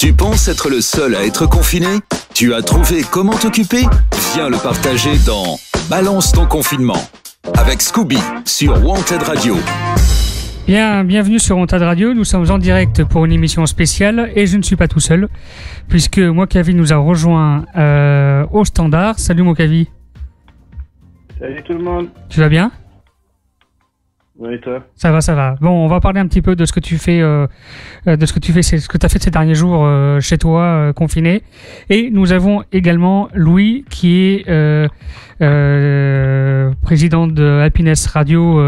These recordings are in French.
Tu penses être le seul à être confiné? Tu as trouvé comment t'occuper? Viens le partager dans Balance ton confinement avec Scooby sur Wanted Radio. Bien, bienvenue sur Wanted Radio. Nous sommes en direct pour une émission spéciale et je ne suis pas tout seul puisque Mokavi nous a rejoint au standard. Salut Mokavi. Salut tout le monde. Tu vas bien? Oui, et toi? Ça va. Bon, on va parler un petit peu de ce que tu fais, c'est ce que tu as fait ces derniers jours chez toi, confiné. Et nous avons également Louis qui est président de Happiness Radio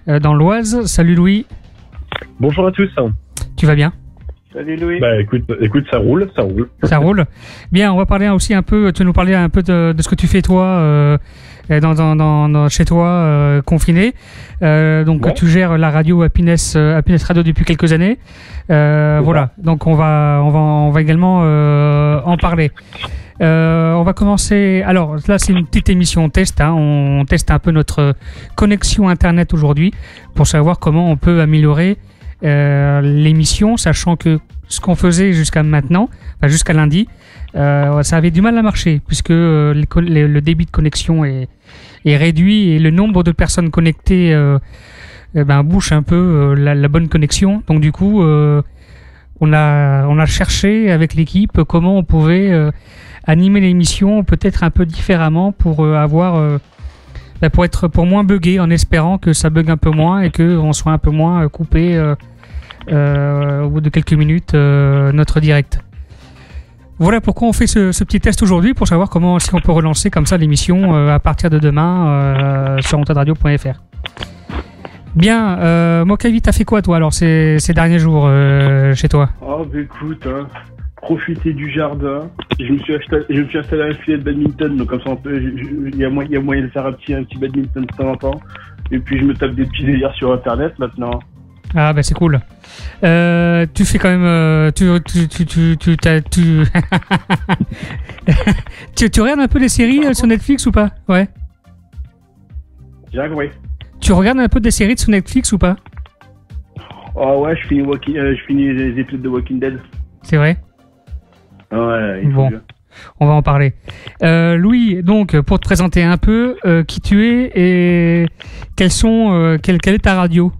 dans l'Oise. Salut Louis. Bonjour à tous. Tu vas bien? Salut Louis. Bah écoute, ça roule. Ça roule. Bien, on va parler aussi un peu. Tu vas nous parler un peu de ce que tu fais toi dans chez toi confiné. Donc ouais. Tu gères la radio Happiness Radio depuis quelques années. Voilà. Donc on va également en parler. On va commencer. Alors là, c'est une petite émission test. On teste un peu notre connexion internet aujourd'hui pour savoir comment on peut améliorer l'émission, sachant que ce qu'on faisait jusqu'à maintenant, enfin jusqu'à lundi, ça avait du mal à marcher puisque le débit de connexion est réduit et le nombre de personnes connectées bouche un peu la bonne connexion. Donc du coup, on a cherché avec l'équipe comment on pouvait animer l'émission peut-être un peu différemment pour pour moins bugger, en espérant que ça bug un peu moins et qu'on soit un peu moins coupé au bout de quelques minutes notre direct. Voilà pourquoi on fait ce petit test aujourd'hui, pour savoir si on peut relancer comme ça l'émission à partir de demain sur wantedradio.fr. Bien, Mokavi, t'as fait quoi toi alors ces derniers jours chez toi? Oh bah écoute, profiter du jardin. Je me suis installé un filet de badminton, donc comme ça il y a moyen de faire un petit badminton de temps en temps. Et puis je me tape des petits délires sur internet maintenant. Ah bah c'est cool. Tu fais quand même tu regardes un peu les séries sur Netflix ou pas? Ouais. Oui. Tu regardes un peu des séries sur Netflix ou pas? Oh ouais, je finis les épisodes de Walking Dead. C'est vrai? Ouais, bon, on va en parler. Louis, donc, pour te présenter un peu, qui tu es et quelle est ta radio?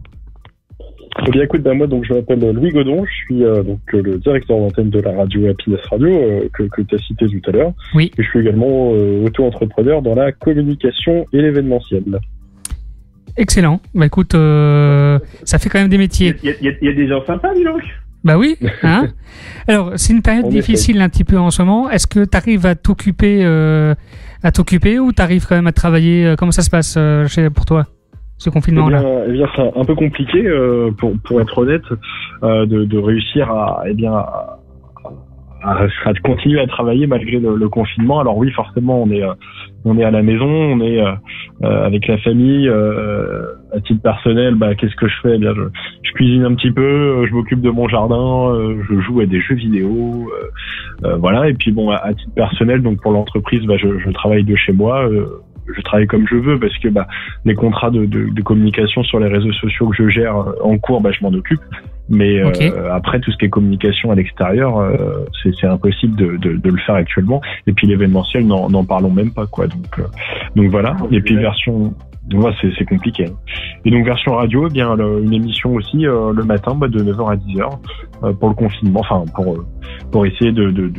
Eh bien, écoute, moi, donc, je m'appelle Louis Godon, je suis le directeur d'antenne de la radio Happiness Radio, que tu as cité tout à l'heure. Oui. Et je suis également auto-entrepreneur dans la communication et l'événementiel. Excellent. Bah écoute, ça fait quand même des métiers. Il y a des gens sympas, dis donc. Bah oui, hein. Alors, c'est une période difficile un petit peu en ce moment. Est-ce que tu arrives à t'occuper ou tu arrives quand même à travailler? Comment ça se passe pour toi, ce confinement-là? Eh bien, c'est un peu compliqué, pour être honnête, de réussir à continuer à travailler malgré le confinement. Alors oui, forcément, on est à la maison, on est avec la famille. À titre personnel, qu'est-ce que je fais? Eh bien, je cuisine un petit peu, je m'occupe de mon jardin, je joue à des jeux vidéo, voilà. Et puis bon, à titre personnel, donc pour l'entreprise, je travaille de chez moi. Je travaille comme je veux parce que les contrats de communication sur les réseaux sociaux que je gère en cours, je m'en occupe. Mais okay. Après, tout ce qui est communication à l'extérieur, c'est impossible de le faire actuellement. Et puis l'événementiel, n'en parlons même pas, quoi. Donc voilà. Et puis c'est compliqué. Et donc version radio, une émission aussi le matin, de 9h à 10h pour le confinement. Enfin pour essayer de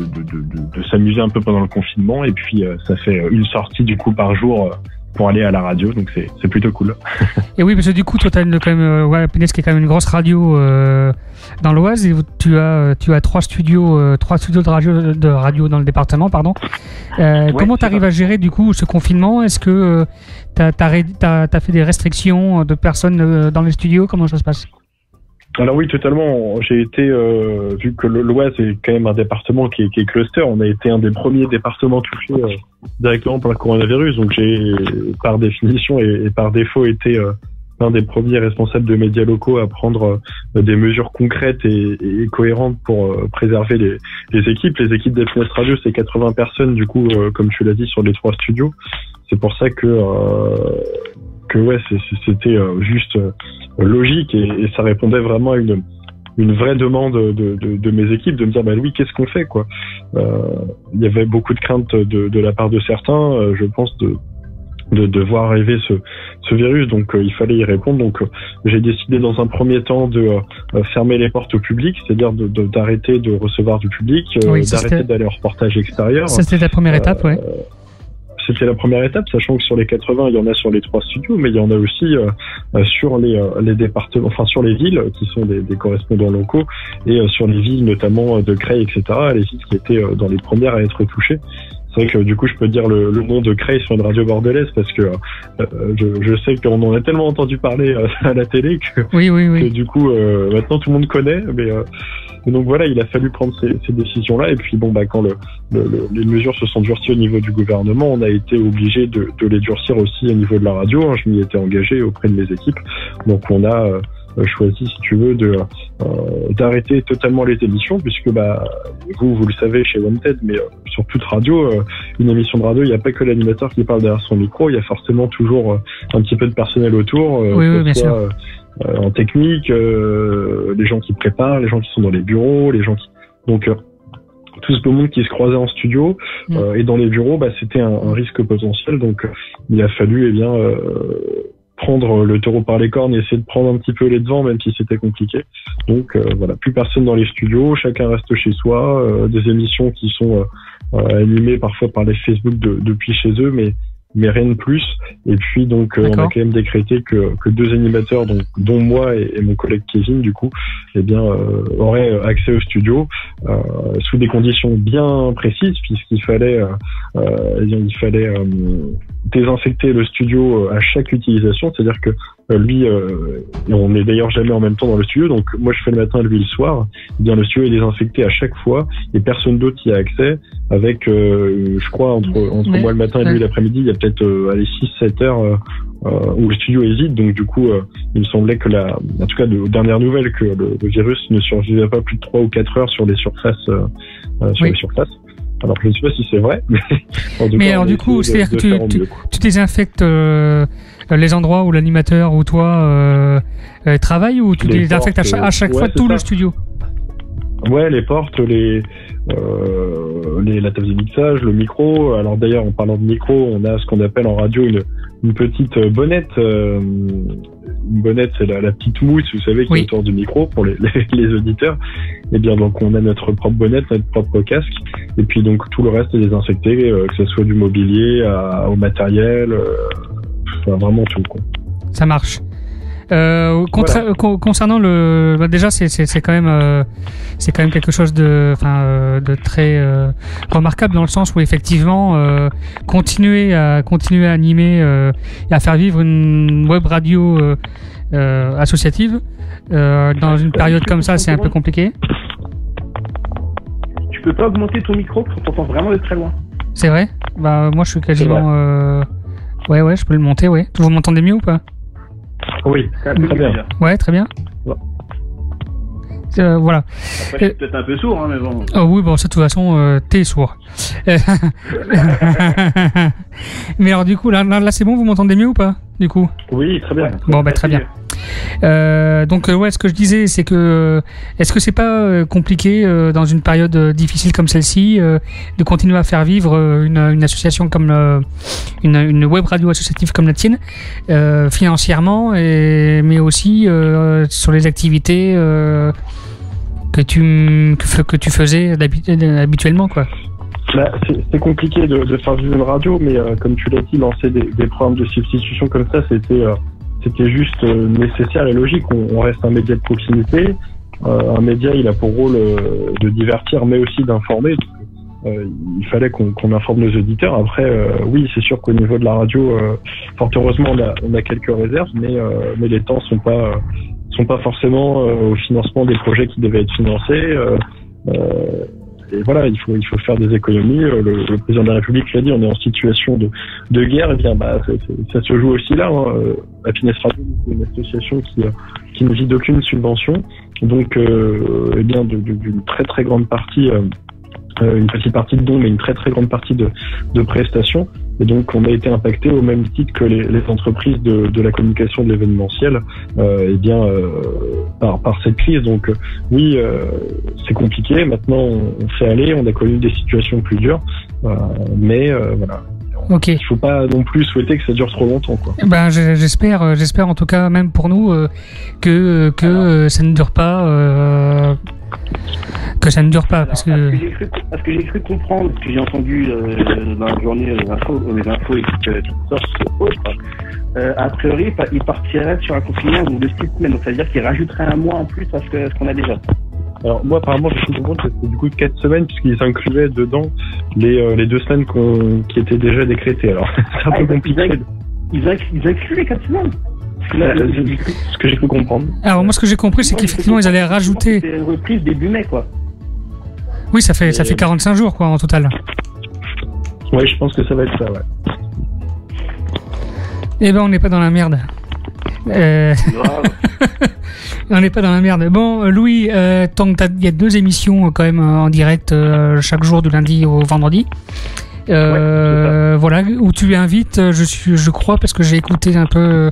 s'amuser un peu pendant le confinement. Et puis ça fait une sortie du coup par jour. Pour aller à la radio, donc c'est plutôt cool. Et oui, parce que du coup, toi, t'as quand même Happiness qui est quand même une grosse radio dans l'Oise, et tu as trois studios de radio dans le département, pardon. Comment t'arrives à gérer du coup ce confinement? Est-ce que t'as fait des restrictions de personnes dans les studios? Comment ça se passe? Alors oui, totalement. J'ai été, vu que l'Oise est quand même un département qui est cluster, on a été un des premiers départements touchés directement par le coronavirus. Donc j'ai, par définition et par défaut, été l'un des premiers responsables de médias locaux à prendre des mesures concrètes et cohérentes pour préserver les équipes. Les équipes d'Happiness Radio, c'est 80 personnes, du coup, comme tu l'as dit, sur les 3 studios. C'est pour ça que ouais, c'était juste logique et ça répondait vraiment à une vraie demande de mes équipes de me dire Louis, qu'est-ce qu'on fait quoi. Il y avait beaucoup de craintes de la part de certains, je pense de voir arriver ce virus, donc il fallait y répondre. Donc j'ai décidé dans un premier temps de fermer les portes au public, c'est-à-dire d'arrêter de recevoir du public, d'arrêter d'aller en reportage extérieur. Ça c'était la première étape, ouais. C'était la première étape, sachant que sur les 80, il y en a sur les 3 studios, mais il y en a aussi sur les départements, enfin sur les villes qui sont des correspondants locaux, et sur les villes notamment de Creil, etc., les villes qui étaient dans les premières à être touchées. C'est vrai que du coup, je peux dire le nom de Creil sur une radio bordelaise parce que je sais qu'on en a tellement entendu parler à la télé que, que du coup, maintenant tout le monde connaît. Mais donc voilà, il a fallu prendre ces décisions-là. Et puis bon, quand les mesures se sont durcies au niveau du gouvernement, on a été obligé de les durcir aussi au niveau de la radio. Je m'y étais engagé auprès de mes équipes. Donc on a choisi, si tu veux, d'arrêter totalement les émissions, puisque vous le savez chez Wanted, mais sur toute radio, une émission de radio, il n'y a pas que l'animateur qui parle derrière son micro, il y a forcément toujours un petit peu de personnel autour, bien sûr. En technique, les gens qui préparent, les gens qui sont dans les bureaux, les gens qui... Donc tout ce beau monde qui se croisait en studio et dans les bureaux, c'était un risque potentiel, donc il a fallu prendre le taureau par les cornes et essayer de prendre un petit peu les devants, même si c'était compliqué. Donc voilà, plus personne dans les studios, chacun reste chez soi, des émissions qui sont animées parfois par les Facebook depuis chez eux, mais rien de plus. Et puis donc on a quand même décrété que 2 animateurs, dont moi et mon collègue Kevin, du coup, auraient accès au studio sous des conditions bien précises, puisqu'il fallait désinfecter le studio à chaque utilisation, c'est-à-dire que lui, on n'est d'ailleurs jamais en même temps dans le studio, donc moi je fais le matin, lui le soir. Le studio est désinfecté à chaque fois et personne d'autre y a accès. Avec, je crois, entre moi le matin et lui l'après-midi, il y a peut-être 6-7 heures où le studio est vide. Donc du coup, il me semblait que en tout cas de dernières nouvelles, que le virus ne survivait pas plus de 3 ou 4 heures sur les surfaces. Les surfaces. Alors je ne sais pas si c'est vrai, mais alors du coup, c'est-à-dire que tu désinfectes les endroits où l'animateur ou toi travaille, ou tu désinfectes à chaque fois tout le studio? Ouais, les portes, la table de mixage, le micro. Alors d'ailleurs, en parlant de micro, on a ce qu'on appelle en radio une petite bonnette. Une bonnette, c'est la petite mousse, vous savez, qui est autour du micro pour les auditeurs. Et bien donc on a notre propre bonnette, notre propre casque, et puis donc tout le reste est désinfecté, que ce soit du mobilier au matériel, vraiment tout quoi. Ça marche. Concernant déjà c'est quand même quelque chose de très remarquable, dans le sens où effectivement continuer à animer et à faire vivre une web radio associative dans une période comme ça, c'est un peu compliqué. Tu peux pas augmenter ton micro, on t'entend vraiment de très loin. C'est vrai? Moi je suis quasiment ouais, je peux le monter, ouais. Vous m'entendez mieux ou pas? Oui, très bien. Ouais, très bien. Voilà. Après, je suis peut-être un peu sourd, mais bon. Oh oui, ça, de toute façon, t'es sourd. Mais alors, du coup, là, c'est bon, vous m'entendez mieux ou pas, du coup? Oui, très bien. Bon, très bien. Donc, ce que je disais, c'est que est-ce que c'est pas compliqué dans une période difficile comme celle-ci de continuer à faire vivre une association comme une web radio associative comme la tienne, financièrement, mais aussi sur les activités que tu faisais habituellement, quoi? C'est compliqué de faire vivre une radio, mais comme tu l'as dit, lancer des programmes de substitution comme ça, c'était juste nécessaire et logique. On reste un média de proximité. Un média, il a pour rôle de divertir, mais aussi d'informer. Il fallait qu'on informe nos auditeurs. Après, oui, c'est sûr qu'au niveau de la radio, fort heureusement, on a quelques réserves, mais les temps sont pas forcément au financement des projets qui devaient être financés. Et voilà, il faut faire des économies. Le président de la République l'a dit, on est en situation de guerre. Et bien, ça se joue aussi là. Happiness Radio, c'est une association qui ne vit d'aucune subvention. Donc, d'une très très grande partie, une petite partie de dons, mais une très très grande partie de prestations. Et donc, on a été impacté au même titre que les entreprises de la communication de l'événementiel, par cette crise. Donc, oui, c'est compliqué. Maintenant, on fait aller. On a connu des situations plus dures, mais voilà. Ok. Il faut pas non plus souhaiter que ça dure trop longtemps, quoi. Ben, j'espère en tout cas, même pour nous, que ça ne dure pas. Que ça ne dure pas, parce que... Ce que j'ai cru comprendre, ce que j'ai entendu dans la journée, les infos et toutes sortes autres, a priori, il partirait sur un confinement de 6 semaines, donc ça veut dire qu'il rajouterait un mois en plus à ce qu'on a déjà. Alors moi, apparemment, j'ai cru comprendre que c'était du coup 4 semaines, puisqu'ils incluaient dedans les 2 semaines qui étaient déjà décrétées. Alors, c'est un peu compliqué. Ils incluent les 4 semaines. Ce que j'ai cru comprendre. Alors moi, ce que j'ai compris, c'est qu'effectivement, ils allaient rajouter... C'est une reprise début mai, quoi. Oui, ça fait 45 jours, quoi, en total. Oui, je pense que ça va être ça, ouais. Eh ben, on n'est pas dans la merde. On n'est pas dans la merde. Bon, Louis, tant que il y a 2 émissions quand même en direct chaque jour du lundi au vendredi. Voilà, où tu invites, je crois, parce que j'ai écouté un peu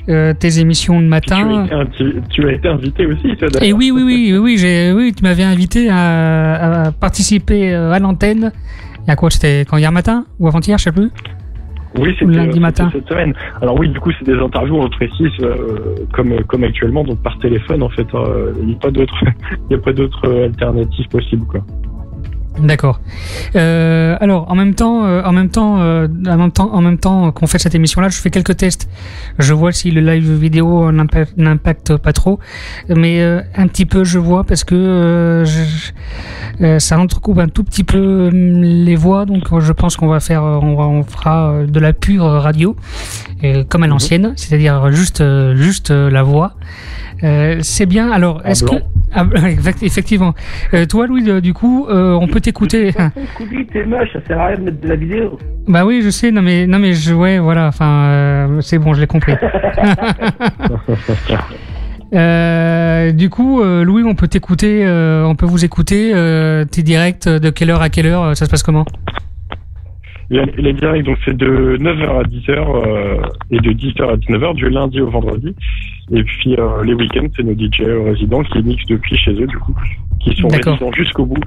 tes émissions le matin. Tu as été invité aussi, ça. Et oui, tu m'avais invité à participer à l'antenne. Il y a quoi, c'était quand, hier matin ou avant-hier, je sais plus. Oui, c'était lundi matin. Cette semaine. Alors oui, du coup, c'est des interviews, on le précise, comme actuellement, donc par téléphone, en fait. Il n'y a pas d'autres alternatives possibles, quoi. D'accord. Alors, en même temps qu'on fait cette émission-là, je fais quelques tests. Je vois si le live vidéo n'impacte pas trop, mais un petit peu, je vois, parce que ça entrecoupe un tout petit peu les voix. Donc, je pense qu'on va on fera de la pure radio, comme à l'ancienne, c'est-à-dire juste la voix. C'est bien. Alors, est-ce que effectivement, toi, Louis, du coup, on peut t'écouter. Scooby, t'es moche, ça sert à rien de mettre de la vidéo. Bah oui, je sais. Non mais ouais, voilà. Enfin, c'est bon, je l'ai compris. Du coup, Louis, on peut t'écouter. On peut vous écouter. T'es direct de quelle heure à quelle heure? Ça se passe comment? Les directs, donc c'est de 9h à 10h et de 10h à 19h du lundi au vendredi. Et puis les week-ends, c'est nos DJ résidents qui mixent depuis chez eux, du coup, qui sont résidents jusqu'au bout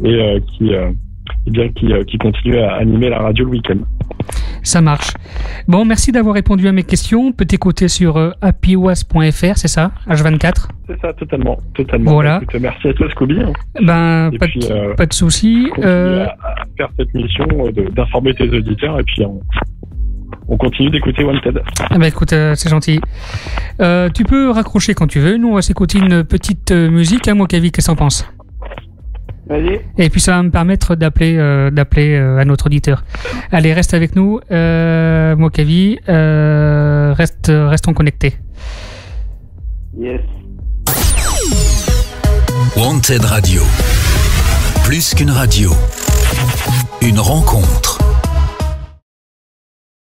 et qui continuent à animer la radio le week-end. Ça marche. Bon, merci d'avoir répondu à mes questions. On peut t'écouter sur happywas.fr, c'est ça, H24. C'est ça, totalement. Voilà. Écoute, merci à toi, Scooby. Ben, pas de souci. À faire cette mission d'informer tes auditeurs et puis on continue d'écouter Wanted. Ah ben écoute, c'est gentil. Tu peux raccrocher quand tu veux. Nous, on va s'écouter une petite musique. Mokavi, qu'est-ce que t'en penses? Allez. Et puis ça va me permettre d'appeler un autre auditeur. Allez, reste avec nous, Mokavi. Restons connectés. Yes. Wanted Radio. Plus qu'une radio. Une rencontre.